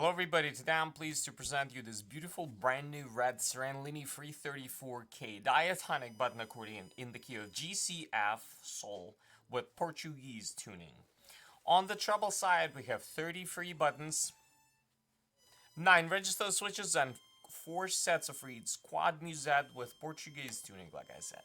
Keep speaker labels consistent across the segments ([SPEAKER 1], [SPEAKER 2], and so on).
[SPEAKER 1] Hello everybody, today I'm pleased to present you this beautiful brand new red Serenellini 334K Diatonic button accordion in the key of GCF Sol with Portuguese tuning. On the treble side we have 33 buttons, 9 register switches and 4 sets of reeds, quad musette with Portuguese tuning like I said.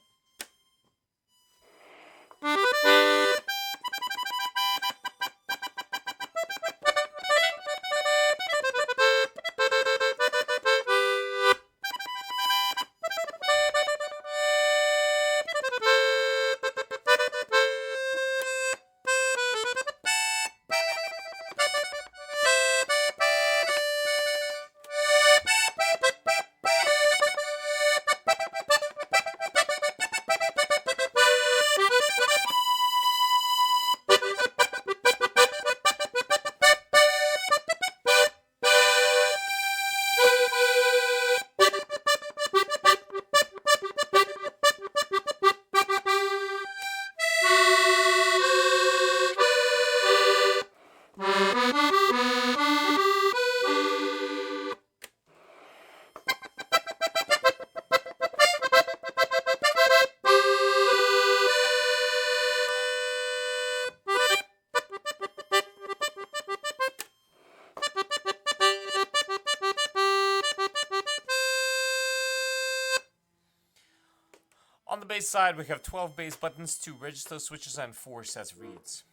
[SPEAKER 1] On the bass side, we have 12 bass buttons, 2 register switches, and 4 sets of reeds.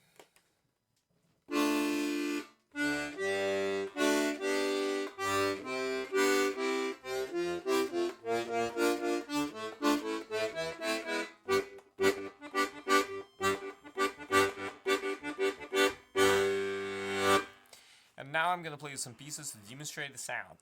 [SPEAKER 1] And now I'm going to play you some pieces to demonstrate the sound.